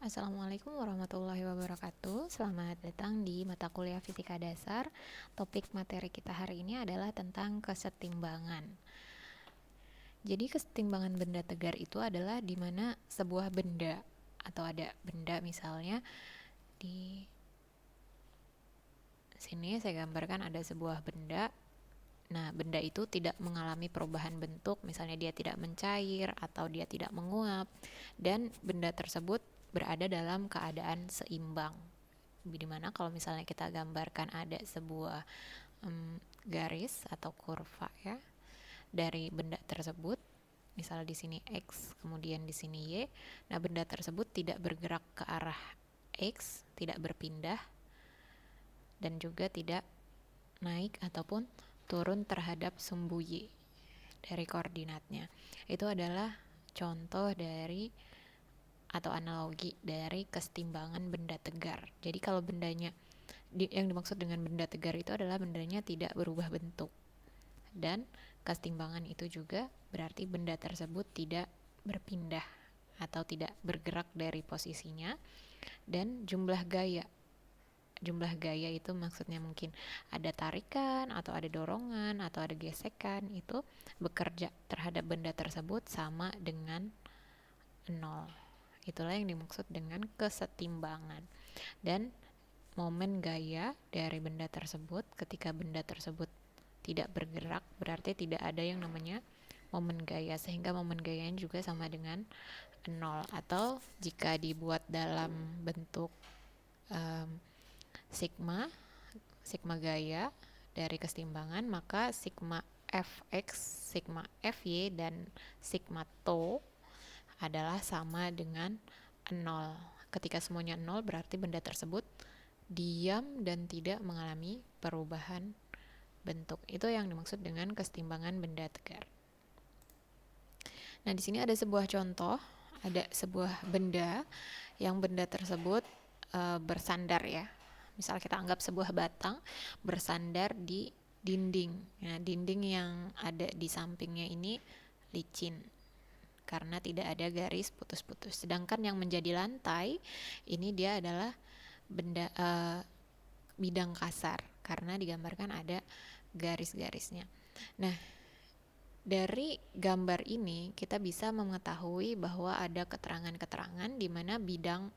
Assalamualaikum warahmatullahi wabarakatuh. Selamat datang di mata kuliah Fisika Dasar. Topik materi kita hari ini adalah tentang kesetimbangan. Jadi kesetimbangan benda tegar itu adalah di mana sebuah benda atau ada benda, misalnya di sini saya gambarkan ada sebuah benda. Nah, benda itu tidak mengalami perubahan bentuk, misalnya dia tidak mencair atau dia tidak menguap, dan benda tersebut berada dalam keadaan seimbang. Di mana kalau misalnya kita gambarkan ada sebuah garis atau kurva ya dari benda tersebut, misalnya di sini X, kemudian di sini Y. Nah, benda tersebut tidak bergerak ke arah X, tidak berpindah, dan juga tidak naik ataupun turun terhadap sumbu Y dari koordinatnya. Itu adalah contoh dari atau analogi dari kesetimbangan benda tegar. Jadi kalau bendanya yang dimaksud dengan benda tegar itu adalah bendanya tidak berubah bentuk. Dan kesetimbangan itu juga berarti benda tersebut tidak berpindah atau tidak bergerak dari posisinya. Dan jumlah gaya itu maksudnya mungkin ada tarikan atau ada dorongan atau ada gesekan, itu bekerja terhadap benda tersebut sama dengan 0. Itulah yang dimaksud dengan kesetimbangan. Dan momen gaya dari benda tersebut ketika benda tersebut tidak bergerak berarti tidak ada yang namanya momen gaya, sehingga momen gayanya juga sama dengan 0. Atau jika dibuat dalam bentuk sigma gaya dari kesetimbangan, maka sigma fx, sigma fy, dan sigma tau adalah sama dengan 0. Ketika semuanya 0 berarti benda tersebut diam dan tidak mengalami perubahan bentuk. Itu yang dimaksud dengan kesetimbangan benda tegar. Nah, di sini ada sebuah contoh, ada sebuah benda yang benda tersebut bersandar ya. Misal kita anggap sebuah batang bersandar di dinding. Nah, dinding yang ada di sampingnya ini licin karena tidak ada garis putus-putus. Sedangkan yang menjadi lantai ini dia adalah benda bidang kasar karena digambarkan ada garis-garisnya. Nah, dari gambar ini kita bisa mengetahui bahwa ada keterangan-keterangan di mana bidang,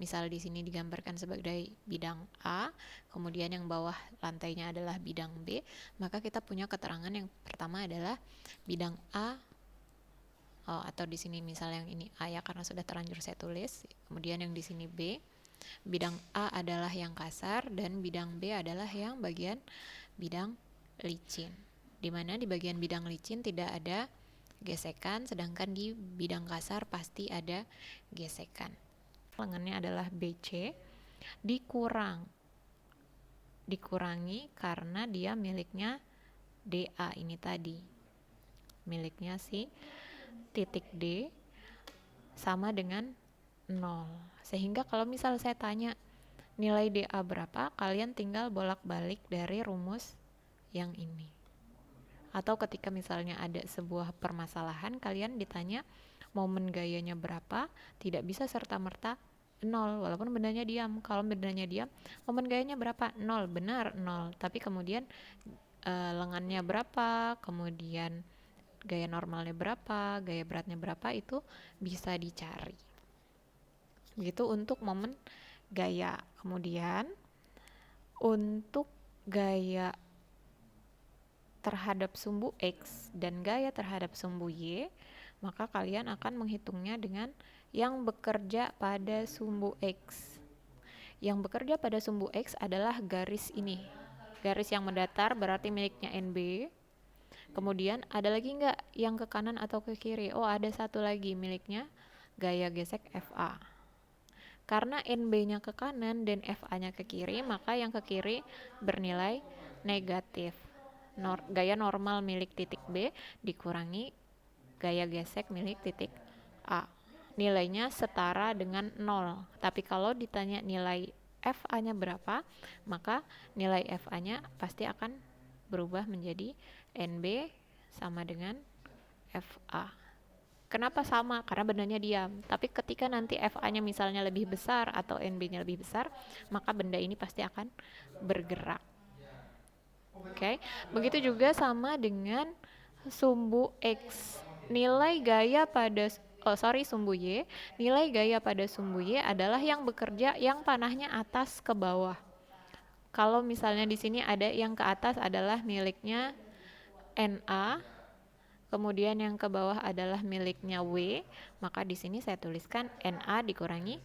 misal di sini digambarkan sebagai bidang A, kemudian yang bawah lantainya adalah bidang B, maka kita punya keterangan yang pertama adalah bidang A, atau di sini misal yang ini A ya karena sudah terlanjur saya tulis, kemudian yang di sini B. Bidang A adalah yang kasar dan bidang B adalah yang bagian bidang licin. Di mana di bagian bidang licin tidak ada gesekan, sedangkan di bidang kasar pasti ada gesekan. Lengannya adalah BC, dikurangi karena dia miliknya DA ini tadi. Miliknya si titik D sama dengan 0. Sehingga kalau misal saya tanya nilai DA berapa, kalian tinggal bolak-balik dari rumus yang ini. Atau ketika misalnya ada sebuah permasalahan, kalian ditanya momen gayanya berapa, tidak bisa serta-merta 0 walaupun bendanya diam. Kalau bendanya diam, momen gayanya berapa? 0, benar 0. Tapi kemudian lengannya berapa, kemudian gaya normalnya berapa, gaya beratnya berapa, itu bisa dicari. Begitu untuk momen gaya. Kemudian untuk gaya terhadap sumbu X dan gaya terhadap sumbu Y, maka kalian akan menghitungnya dengan yang bekerja pada sumbu X. Yang bekerja pada sumbu X adalah garis ini. Garis yang mendatar berarti miliknya NB. Kemudian ada lagi nggak yang ke kanan atau ke kiri? Oh, ada satu lagi miliknya gaya gesek FA. Karena NB-nya ke kanan dan FA-nya ke kiri, maka yang ke kiri bernilai negatif. Gaya normal milik titik B dikurangi gaya gesek milik titik A. Nilainya setara dengan 0. Tapi kalau ditanya nilai FA-nya berapa, maka nilai FA-nya pasti akan berubah menjadi NB sama dengan FA. Kenapa sama? Karena bendanya diam. Tapi ketika nanti FA-nya misalnya lebih besar atau NB-nya lebih besar, maka benda ini pasti akan bergerak. Oke, begitu juga sama dengan sumbu X. Nilai gaya pada sumbu Y, nilai gaya pada sumbu Y adalah yang bekerja yang panahnya atas ke bawah. Kalau misalnya di sini ada yang ke atas adalah miliknya NA, kemudian yang ke bawah adalah miliknya W, maka di sini saya tuliskan NA dikurangi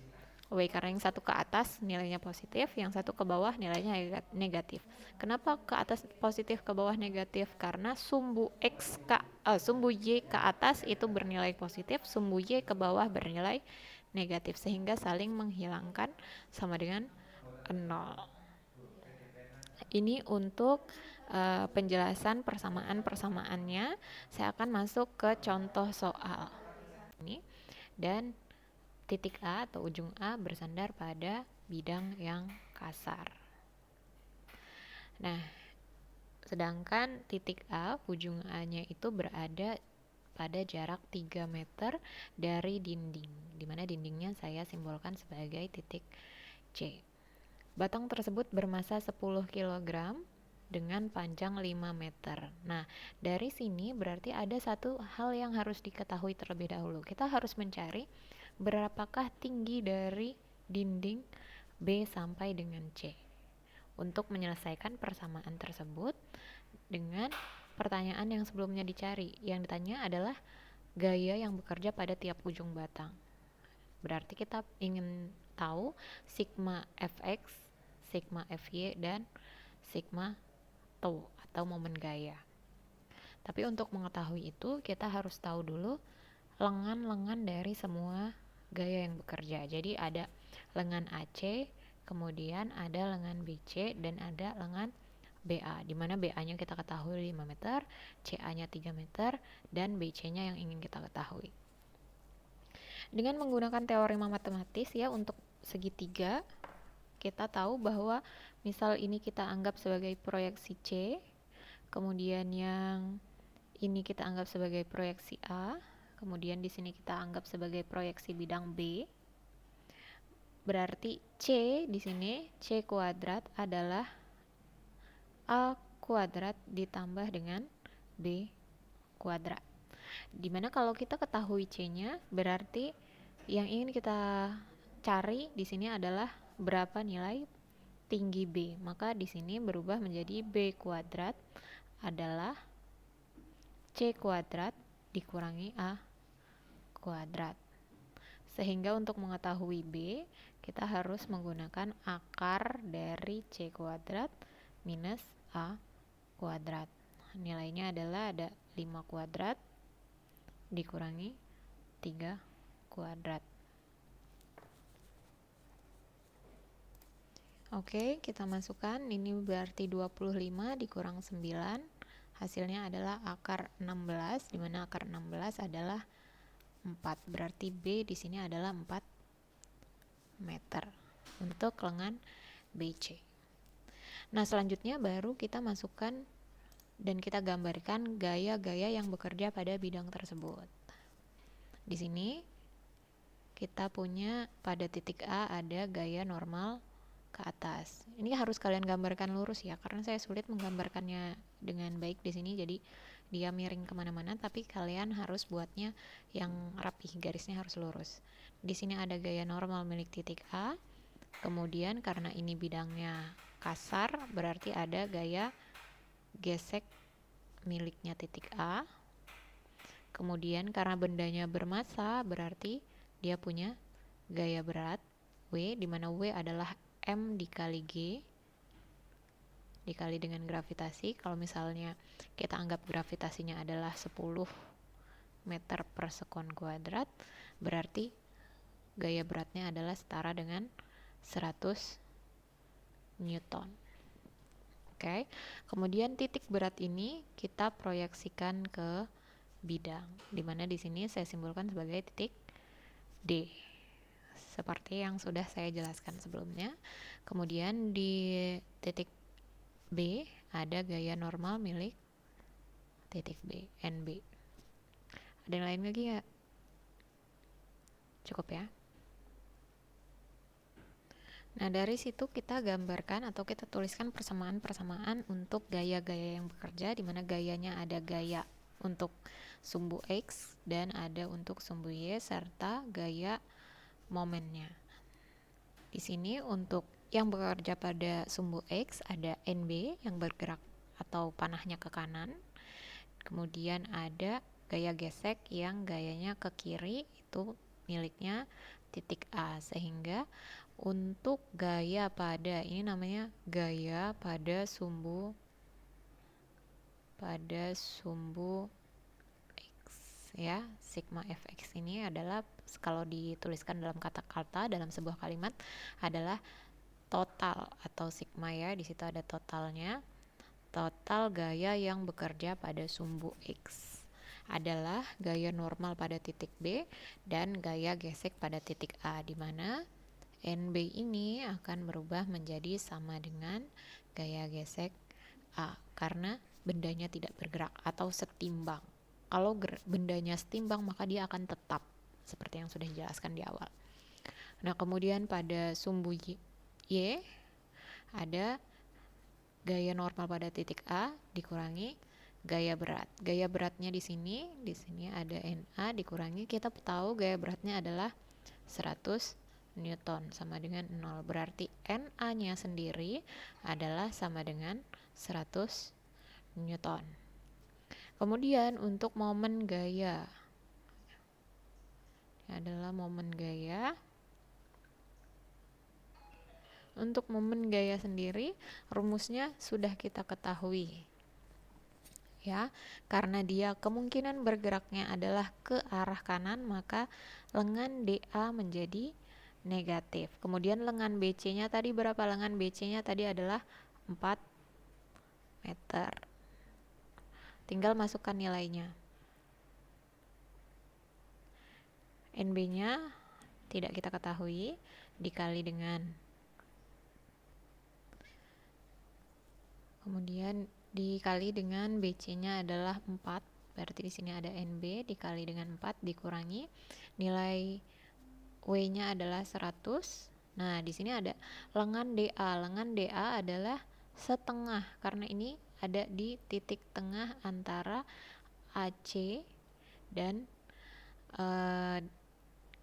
W, karena yang satu ke atas nilainya positif, yang satu ke bawah nilainya negatif. Kenapa ke atas positif, ke bawah negatif? Karena sumbu sumbu Y ke atas itu bernilai positif, sumbu Y ke bawah bernilai negatif, sehingga saling menghilangkan sama dengan 0. Ini untuk penjelasan persamaan-persamaannya. Saya akan masuk ke contoh soal ini, dan titik A atau ujung A bersandar pada bidang yang kasar. Nah, sedangkan titik A, ujung A-nya itu berada pada jarak 3 meter dari dinding, di mana dindingnya saya simbolkan sebagai titik C. Batang tersebut bermassa 10 kg dengan panjang 5 meter. Nah, dari sini berarti ada satu hal yang harus diketahui terlebih dahulu. Kita harus mencari berapakah tinggi dari dinding B sampai dengan C. Untuk menyelesaikan persamaan tersebut dengan pertanyaan yang sebelumnya dicari. Yang ditanya adalah gaya yang bekerja pada tiap ujung batang. Berarti kita ingin tahu sigma Fx, sigma Fy, dan sigma tau atau momen gaya. Tapi untuk mengetahui itu kita harus tahu dulu lengan-lengan dari semua gaya yang bekerja. Jadi ada lengan AC, kemudian ada lengan BC, dan ada lengan BA, di mana BA-nya kita ketahui 5 meter, CA-nya 3 meter, dan BC-nya yang ingin kita ketahui. Dengan menggunakan teorema matematis ya untuk segitiga, kita tahu bahwa misal ini kita anggap sebagai proyeksi C, kemudian yang ini kita anggap sebagai proyeksi A, kemudian di sini kita anggap sebagai proyeksi bidang B. Berarti C di sini, C kuadrat adalah A kuadrat ditambah dengan B kuadrat. Dimana kalau kita ketahui C-nya, berarti yang ingin kita cari di sini adalah berapa nilai tinggi B. Maka di sini berubah menjadi B kuadrat adalah C kuadrat dikurangi A kuadrat. Sehingga untuk mengetahui B, kita harus menggunakan akar dari C kuadrat minus A kuadrat. Nilainya adalah ada 5 kuadrat dikurangi 3 kuadrat. Oke, kita masukkan, ini berarti 25 dikurang 9. Hasilnya adalah akar 16, di mana akar 16 adalah 4. Berarti B di sini adalah 4 meter untuk lengan BC. Nah, selanjutnya baru kita masukkan dan kita gambarkan gaya-gaya yang bekerja pada bidang tersebut. Di sini kita punya pada titik A ada gaya normal ke atas. Ini harus kalian gambarkan lurus ya, karena saya sulit menggambarkannya dengan baik di sini, jadi dia miring kemana-mana, tapi kalian harus buatnya yang rapi, garisnya harus lurus. Di sini ada gaya normal milik titik A, kemudian karena ini bidangnya kasar, berarti ada gaya gesek miliknya titik A. Kemudian karena bendanya bermassa, berarti dia punya gaya berat W, di mana W adalah M dikali G dikali dengan gravitasi. Kalau misalnya kita anggap gravitasinya adalah 10 meter per sekon kuadrat, berarti gaya beratnya adalah setara dengan 100 Newton. Oke. Kemudian titik berat ini kita proyeksikan ke bidang, di mana di sini saya simbolkan sebagai titik D, seperti yang sudah saya jelaskan sebelumnya. Kemudian di titik B ada gaya normal milik titik B, NB. Ada yang lain lagi nggak? Cukup ya. Nah, dari situ kita gambarkan atau kita tuliskan persamaan-persamaan untuk gaya-gaya yang bekerja, di mana gayanya ada gaya untuk sumbu X dan ada untuk sumbu Y serta gaya momennya. Di sini untuk yang bekerja pada sumbu X ada NB yang bergerak atau panahnya ke kanan. Kemudian ada gaya gesek yang gayanya ke kiri, itu miliknya titik A. Sehingga untuk gaya pada, ini namanya gaya pada sumbu X ya, sigma fx ini adalah kalau dituliskan dalam kata-kata dalam sebuah kalimat adalah total atau sigma ya, di situ ada totalnya. Total gaya yang bekerja pada sumbu X adalah gaya normal pada titik B dan gaya gesek pada titik A, di mana NB ini akan berubah menjadi sama dengan gaya gesek A karena bendanya tidak bergerak atau setimbang. Kalau bendanya setimbang maka dia akan tetap seperti yang sudah dijelaskan di awal. Nah, kemudian pada sumbu Y ada gaya normal pada titik A dikurangi gaya berat. Gaya beratnya di sini ada NA dikurangi, kita tahu gaya beratnya adalah 100 Newton sama dengan 0. Berarti NA-nya sendiri adalah sama dengan 100 Newton. Kemudian untuk momen gaya, ini adalah momen gaya. Untuk momen gaya sendiri rumusnya sudah kita ketahui ya, karena dia kemungkinan bergeraknya adalah ke arah kanan, maka lengan DA menjadi negatif. Kemudian lengan BC-nya tadi berapa? Lengan BC-nya tadi adalah 4 meter. Tinggal masukkan nilainya. NB-nya tidak kita ketahui, dikali dengan, kemudian dikali dengan BC-nya adalah 4. Berarti di sini ada NB dikali dengan 4 dikurangi nilai W-nya adalah 100. Nah, di sini ada lengan DA. Lengan DA adalah setengah karena ini ada di titik tengah antara AC dan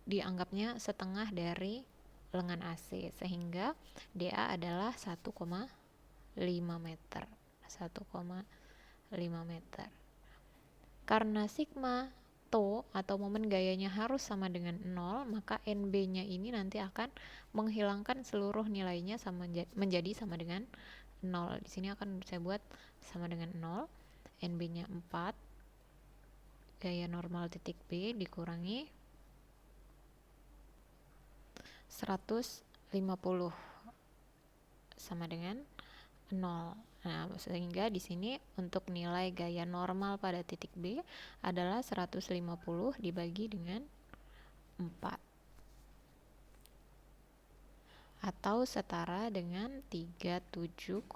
dianggapnya setengah dari lengan AC, sehingga DA adalah 1,5 meter. 1,5 meter. Karena sigma to atau momen gayanya harus sama dengan 0, maka NB-nya ini nanti akan menghilangkan seluruh nilainya menjadi sama dengan 0. Di sini akan saya buat sama dengan 0. NB-nya 4, gaya normal titik B dikurangi 150 sama dengan 0. Nah, sehingga di sini untuk nilai gaya normal pada titik B adalah 150 dibagi dengan 4 atau setara dengan 37,5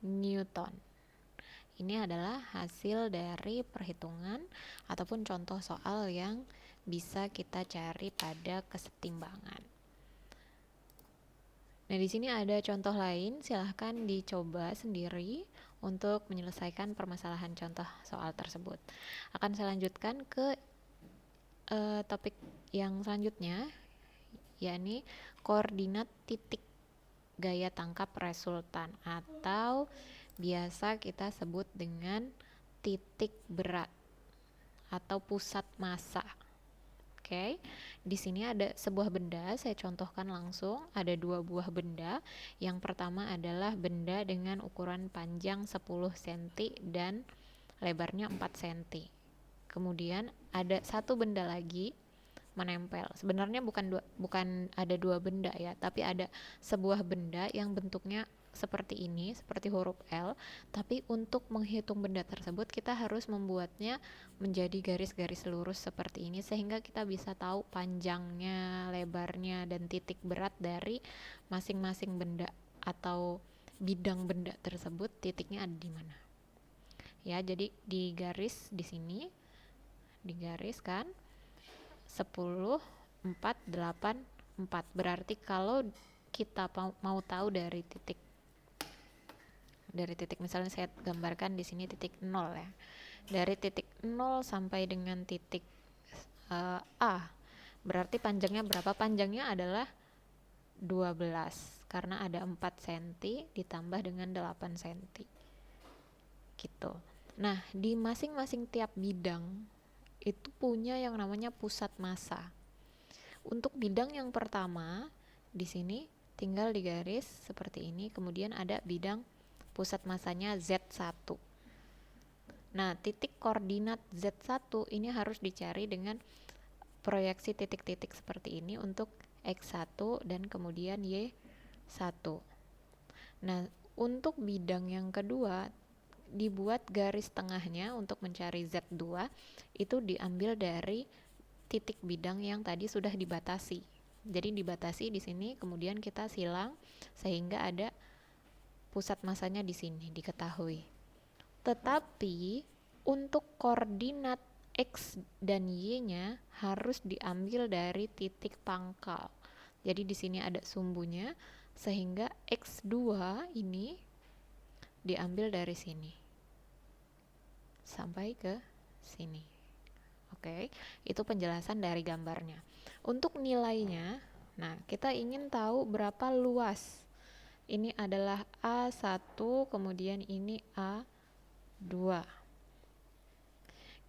Newton. Ini adalah hasil dari perhitungan ataupun contoh soal yang bisa kita cari pada kesetimbangan. Nah, di sini ada contoh lain, silahkan dicoba sendiri untuk menyelesaikan permasalahan contoh soal tersebut. Akan saya lanjutkan ke topik yang selanjutnya, yakni koordinat titik gaya tangkap resultan atau biasa kita sebut dengan titik berat atau pusat massa. Oke, di sini ada sebuah benda, saya contohkan langsung. Ada 2 buah benda. Yang pertama adalah benda dengan ukuran panjang 10 cm dan lebarnya 4 cm. Kemudian ada satu benda lagi menempel. Sebenarnya bukan ada 2 benda ya, tapi ada sebuah benda yang bentuknya seperti ini, seperti huruf L, tapi untuk menghitung benda tersebut kita harus membuatnya menjadi garis-garis lurus seperti ini, sehingga kita bisa tahu panjangnya, lebarnya, dan titik berat dari masing-masing benda atau bidang benda tersebut, titiknya ada di mana. Ya, jadi di garis di sini, digariskan 10, 4, 8, 4. Berarti kalau kita mau tahu dari titik misalnya saya gambarkan di sini titik 0 ya. Dari titik 0 sampai dengan titik A, berarti panjangnya berapa? Panjangnya adalah 12 karena ada 4 cm ditambah dengan 8 cm gitu. Nah, di masing-masing tiap bidang itu punya yang namanya pusat massa. Untuk bidang yang pertama di sini tinggal digaris seperti ini, kemudian ada bidang pusat massanya Z1. Nah, titik koordinat Z1 ini harus dicari dengan proyeksi titik-titik seperti ini untuk X1 dan kemudian Y1. Nah, untuk bidang yang kedua dibuat garis tengahnya untuk mencari Z2 itu diambil dari titik bidang yang tadi sudah dibatasi. Jadi dibatasi di sini, kemudian kita silang sehingga ada pusat massanya di sini diketahui. Tetapi untuk koordinat X dan Y-nya harus diambil dari titik pangkal. Jadi di sini ada sumbunya sehingga X2 ini diambil dari sini sampai ke sini. Oke, itu penjelasan dari gambarnya. Untuk nilainya, nah kita ingin tahu berapa luas. Ini adalah A1, kemudian ini A2.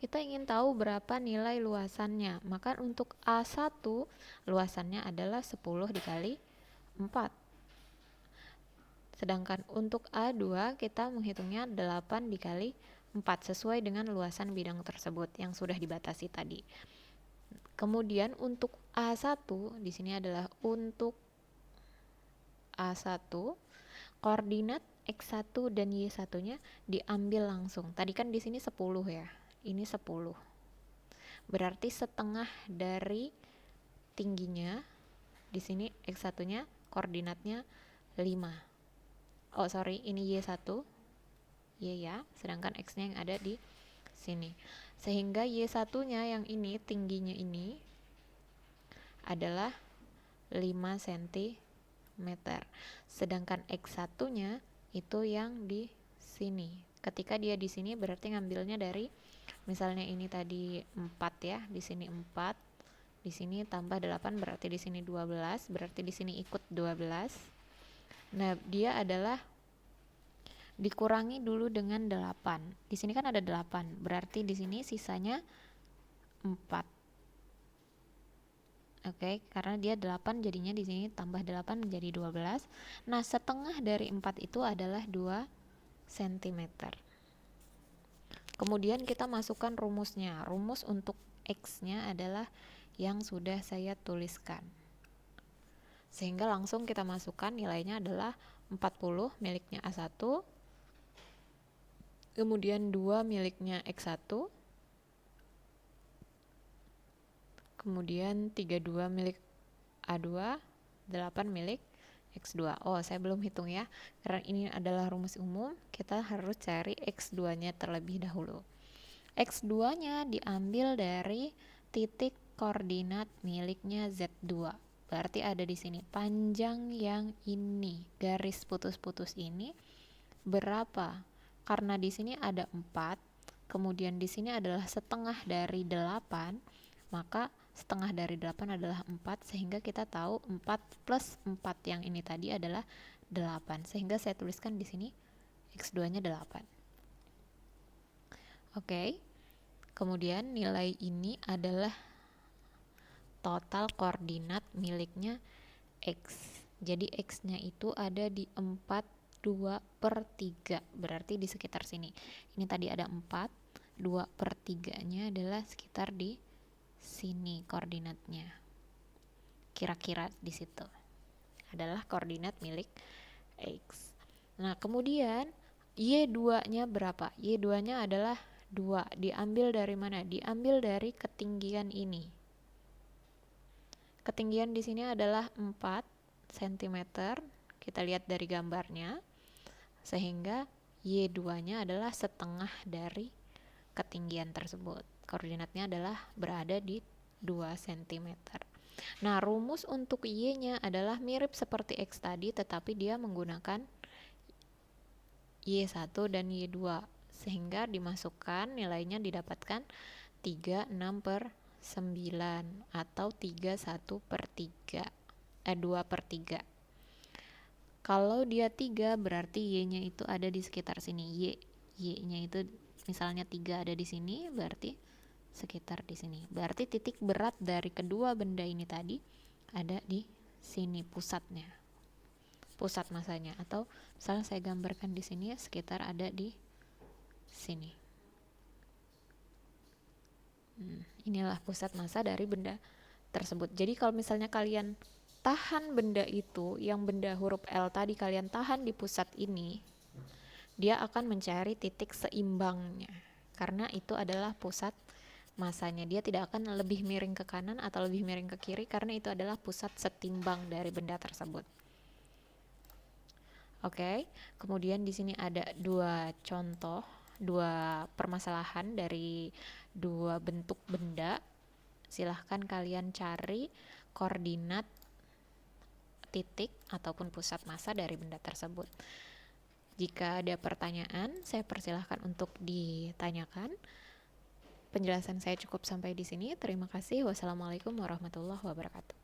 Kita ingin tahu berapa nilai luasannya. Maka untuk A1 luasannya adalah 10 dikali 4. Sedangkan untuk A2 kita menghitungnya 8 dikali 4 sesuai dengan luasan bidang tersebut yang sudah dibatasi tadi. Kemudian untuk A1 di sini adalah untuk A1 koordinat X1 dan Y1-nya diambil langsung. Tadi kan di sini 10 ya. Ini 10. Berarti setengah dari tingginya. Di sini X1-nya koordinatnya 5. Oh, sorry, ini Y1. Y ya, sedangkan X-nya yang ada di sini. Sehingga Y1-nya yang ini tingginya ini adalah 5 cm. Sedangkan X1-nya itu yang di sini. Ketika dia di sini berarti ngambilnya dari misalnya ini tadi 4 ya, di sini 4, di sini tambah 8 berarti di sini 12, berarti di sini ikut 12. Nah, dia adalah dikurangi dulu dengan 8. Di sini kan ada 8, berarti di sini sisanya 4. Oke, karena dia 8 jadinya di sini tambah 8 menjadi 12. Nah, setengah dari 4 itu adalah 2 cm. Kemudian kita masukkan rumusnya. Rumus untuk X-nya adalah yang sudah saya tuliskan. Sehingga langsung kita masukkan nilainya adalah 40 miliknya A1, kemudian 2 miliknya X1, kemudian 32 milik A2, 8 milik X2. Oh, saya belum hitung ya, karena ini adalah rumus umum, kita harus cari X2-nya terlebih dahulu. X2-nya diambil dari titik koordinat miliknya Z2. Berarti ada di sini panjang yang ini, garis putus-putus ini berapa? Karena di sini ada 4, kemudian di sini adalah setengah dari 8, maka setengah dari 8 adalah 4, sehingga kita tahu 4 plus 4 yang ini tadi adalah 8, sehingga saya tuliskan di sini X2-nya 8. Oke, kemudian nilai ini adalah total koordinat miliknya X. Jadi X-nya itu ada di 4, 2/3, berarti di sekitar sini. Ini tadi ada 4, 2/3-nya adalah sekitar di sini koordinatnya. Kira-kira di situ adalah koordinat milik X. Nah, kemudian Y2-nya berapa? Y2-nya adalah 2. Diambil dari mana? Diambil dari ketinggian ini. Ketinggian di sini adalah 4 cm. Kita lihat dari gambarnya. Sehingga Y2-nya adalah setengah dari ketinggian tersebut. Koordinatnya adalah berada di 2 cm. Nah, rumus untuk Y-nya adalah mirip seperti X tadi, tetapi dia menggunakan Y1 dan Y2, sehingga dimasukkan nilainya didapatkan 36/9 atau 31/3, 2/3. Kalau dia 3 berarti Y-nya itu ada di sekitar sini. Y-nya itu misalnya 3 ada di sini, berarti sekitar di sini. Berarti titik berat dari kedua benda ini tadi ada di sini pusatnya. Pusat masanya, atau misalnya saya gambarkan di sini sekitar ada di sini. Inilah pusat massa dari benda tersebut. Jadi kalau misalnya kalian tahan benda itu, yang benda huruf L tadi kalian tahan di pusat ini, dia akan mencari titik seimbangnya, karena itu adalah pusat massanya. Dia tidak akan lebih miring ke kanan atau lebih miring ke kiri, karena itu adalah pusat setimbang dari benda tersebut. Oke, kemudian di sini ada dua contoh, dua permasalahan dari dua bentuk benda. Silahkan kalian cari koordinat titik ataupun pusat massa dari benda tersebut. Jika ada pertanyaan, saya persilahkan untuk ditanyakan. Penjelasan saya cukup sampai di sini. Terima kasih. Wassalamualaikum warahmatullahi wabarakatuh.